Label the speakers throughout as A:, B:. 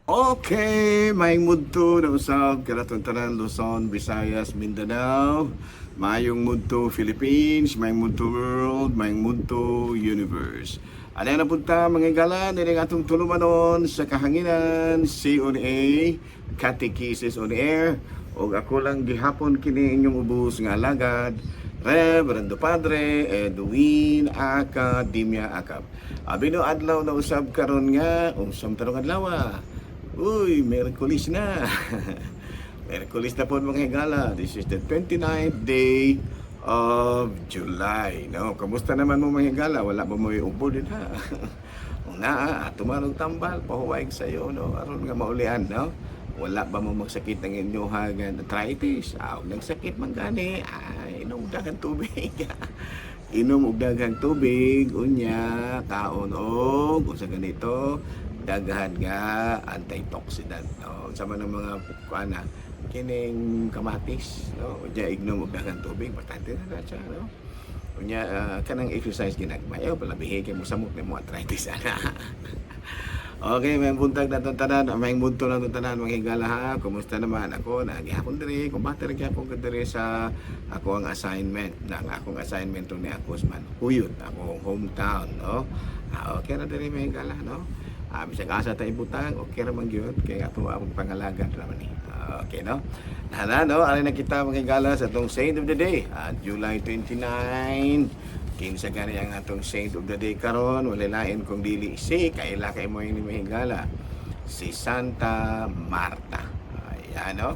A: Okay, may mudto na usab karatong tanan Luzon, Visayas, Mindanao. Mayong mudto Philippines, may mudto world, may mudto universe. Ano na punta mga igala, nila atong tulumanon sa kahanginan, CONA, Catechesis on Air. O ako lang gihapon kini inyong ubos nga alagad, Reverendo Padre Edwin Academia Acap. Abino adlaw na usab karon nga, unsam tarong adlaw. Uy, Merkulis na. Merkulis na po mga higala. This is the 29th day of July. No, kamusta naman mo mga higala? Wala ba mo iubo din ha? Kung naa, tumarong tambal, pahuwaig sa'yo, no? Aron nga maulian, no? Wala ba mo magsakit ng inyong arthritis? Nagsakit man gani. Inom daghang tubig. Inom og daghang tubig, unya, kaon og, sa ganito, daghan nga antioxidant, no? Sama ng mga kuana kining kamatis, no? Unya ignom og daghang tubig, importante na siya, no? Unya kanang exercise ginagmayo palabihi kay mo samot ni mo arthritis ana. Okay, may buntag na itong tanan, may munto na itong tanan, mga higala ha. Kumusta naman ako? Nagihapon diri, kumbate rin ako diri sa ako ang assignment. Akong assignment ni Akos man. Huyot, akong hometown, no? Okay na diri, mga higala, no? Bisag asa tayo butang, okay naman yun. Kaya ito akong pangalagan naman eh. Okay, no? No? Alin na kita, mga higala, sa itong Saint of the Day, July 29. Kinsa gani ang atong Saint of the Day karon, wala lain kung dili si kaila kay mo ini mahigala, si Santa Marta. Ayan, no?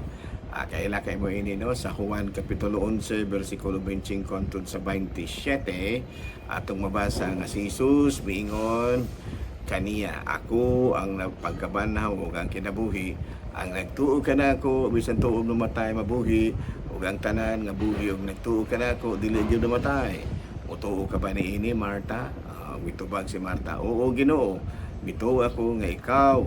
A: Kaila kay mo ini, no, sa Juan kapitulo 11 bersikulo 25 hangtod sa 27 atong mabasa nga si Jesus miingon kaniya, ako ang nagpagkabanhaw ug ang kinabuhi, ang nagtuo kanako bisan tuog namatay mabuhi, ug ang tanan nga buhi ug nagtuo kanako dili gyud namatay. Utuo ka ba ni ini, Marta? Mitubag si Marta, oo, Ginoo. Mituo ako nga ikaw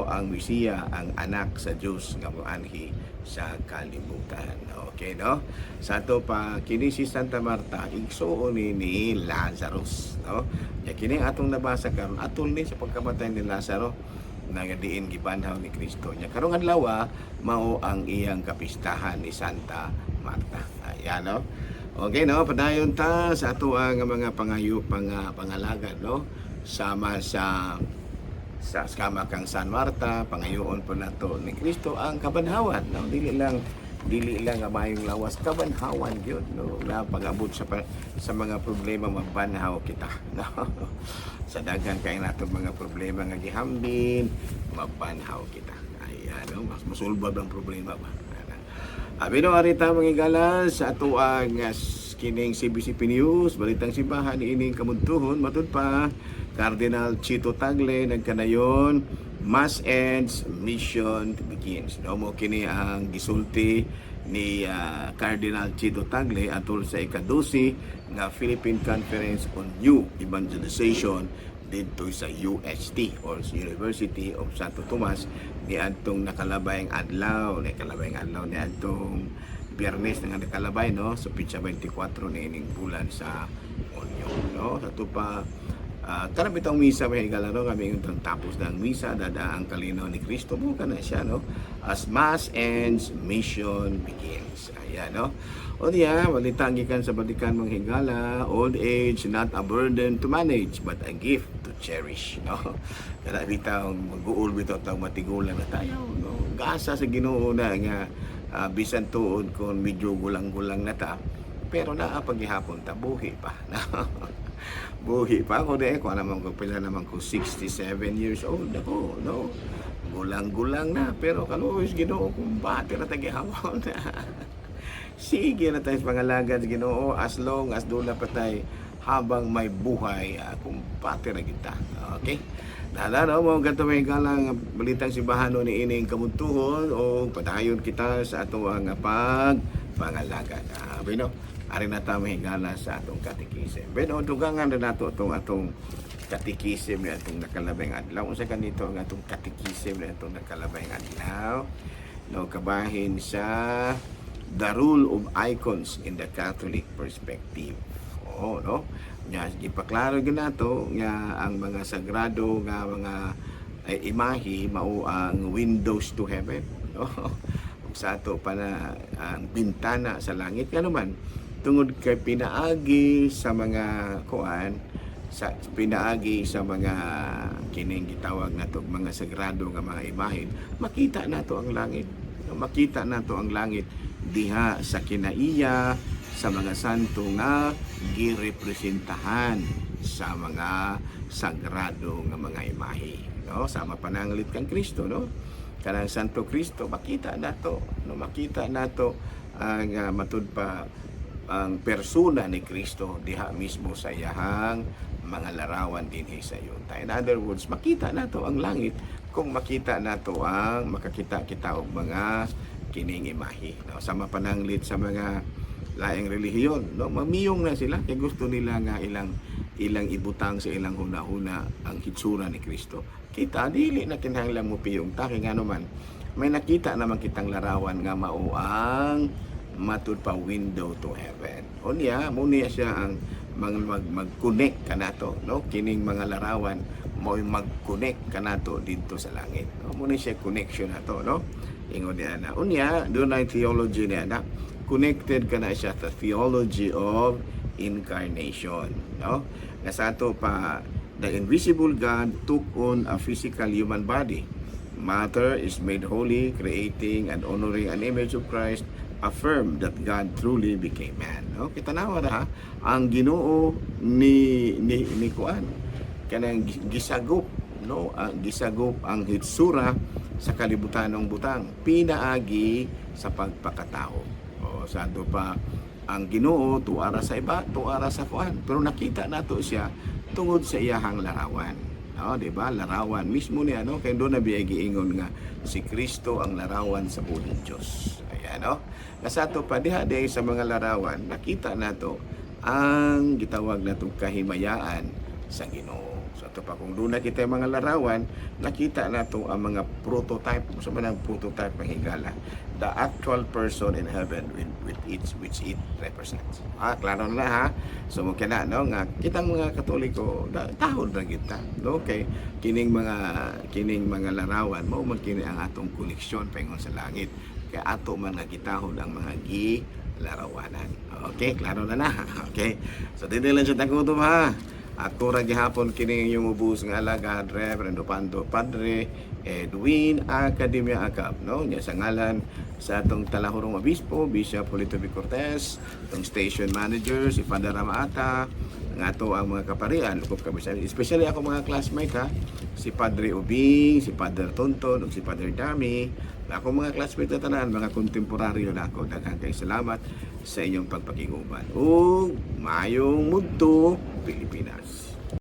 A: ang Mesiya, ang anak sa Dios nga moanhi sa kalibutan. Okay, no? Sa to pa kini si Santa Marta, igsuon ni Lazarus, no? Ya kini atong nabasa karon atol ni sa pagkamatay ni Lazarus na diin gibanhaw ni Kristo. Nya karong adlaw mao ang iyang kapistahan ni Santa Marta. Ayan, no? Okay, no? Padayon ta sa ato ang mga pangalagan, no? Sama sa kama kang San Marta, pangayoon po nato ni Kristo ang kabanhawan, no? Dili lang nga mayong lawas, kabanhawan gyud, no? Na pag-abot sa mga problema mabanhaw kita, no? Sa daghan kay nato mga problema nga gihambin, mabanhaw kita. Ayan, no? Mas masulbab ang problema ba? Abino arita mga igalas sa ato ang kining CBCP News, balitang simbahan ining kamuntuhon, matud pa Cardinal Chito Tagle nagkanayon, Mass ends, mission begins. No mo kini ang gisulti ni Cardinal Chito Tagle atol sa ika-12 nga Philippine Conference on New Evangelization dito sa UST or University of Santo Tomas ni adtong nakalabayng adlaw ni adtong Biyernes nga nakalabay, no, sa pitsa 24 ni ining bulan sa Hunyo, no. Sa to pa karang bitong misa may higala, no, kami itong tapos ng misa dada ang kalinaw ni Kristo mo kana siya, no, as mass ends mission begins. Ayan, no. O niya, balitang gikan sa balikan mga higala, old age not a burden to manage but a gift to cherish, no. Kada bitaw mag-uul bitaw tawag matigulan na tayo, no. Gasa sa Ginoo na nga bisan tuod kung medyo gulang-gulang na ta, pero naapaghihapon ta buhi pa. Buhi pa ako de ko naman ko pila naman ko 67 years old ako, no. Gulang-gulang na pero kaluoy Ginoo kung bati na tagihapon. Sige na tayo pangalagad Ginoo as long as doon na patay habang may buhay, kung pati na kita. Okay? Nalala mo ganito may galang balitang simbahan ni ining kamuntuhon o padayon kita sa ato ang pangalagan. Bino, ari na ta may gala sa atong katekism. Bino, dugangan na nato atong katekism ni atong nakalabay adlaw. Unsa kanito ang atong katekism ni atong nakalabay adlaw? No, kabahin sa The Rule of Icons in the Catholic Perspective. No? Nga ipaklaro gyud nato nga ang mga sagrado nga mga imahe mao ang windows to heaven, no? Ug sa ato pa na ang bintana sa langit nga naman tungod kay pinaagi sa mga kuan, sa pinaagi sa mga kining gitawag nato mga sagrado nga mga imahe, makita nato ang langit. Makita nato ang langit diha sa kinaiya sa mga santo nga girepresentahan sa mga sagrado nga mga imahe, no? Sama pananglit kang Kristo, no? Kanang Santo Kristo makita nato, no? Makita nato ang matud pa ang persona ni Kristo diha mismo sa iyahang mga larawan dinhi sa yuta. In other words, makita nato ang langit kung makita nato ang makakita kita og mga kining imahe, no? Sama pananglit sa mga laing relihiyon, no? Mamiyong na sila kay gusto nila nga ilang ibutang sa ilang hunahuna ang hitsura ni Kristo. Kita dili na kinahanglan mo piyong ta kay ngano man may nakita naman kitang larawan nga mao ang matud pa window to heaven. Unya mo niya siya ang mag-connect kanato, no? Kining mga larawan mo mag-connect kanato dito sa langit, no? Mo ni siya connection nato, no? Ingon niya na unya doon ay theology niya na connected ka na siya sa theology of incarnation, no? Nga sa ato pa the invisible God took on a physical human body. Matter is made holy, creating and honoring an image of Christ, affirm that God truly became man. No? Kita nawa na ha, ang Ginoo ni kuan kanang gisagop, no? Ang gisagop ang hitsura sa kalibutan ng butang, pinaagi sa pagpakatao. O sa ato pa ang Ginoo tuara sa iba, tuara sa kuan, pero nakita nato siya tungod sa iyahang larawan. No, di ba? Larawan mismo niya, no? Kay doon na giingon nga si Kristo ang larawan sa buong Dios. Ayan, no? Nasato pa diha sa mga larawan, nakita nato ang gitawag natong kahimayaan sa Ginoo. So ato pa kung doon na kita yung mga larawan, nakita nato ang mga prototype, sa manang prototype ng higala, the actual person in heaven which it represents. Klaro na ha. So mo kana no nga kitang mga Katoliko tahod ra kita, no? Kay kining mga larawan mao man kini ang atong koneksyon paingon sa langit. Kay ato man nagitahod ang mga larawanan. Okay, klaro na na. Okay. So dito lang sa tagutom ha. Ako ra gihapon kini yung ubos nga alagad Reverend Opando Padre Edwin Academia Acap, no? Nya sa ngalan sa atong talahurong obispo Bishop Polito B. Cortez, atong station manager si Father Ramaata, nga ato ang mga kaparian lukop kabisan, especially ako mga classmate ha, si Padre Ubing, si Father Tonton, ug si Father Dami. Ako mga classmate na tanan, mga kontemporaryo na ako, daghang kay salamat sa inyong pagpakiguban. Ug maayong mudto Pilipinas.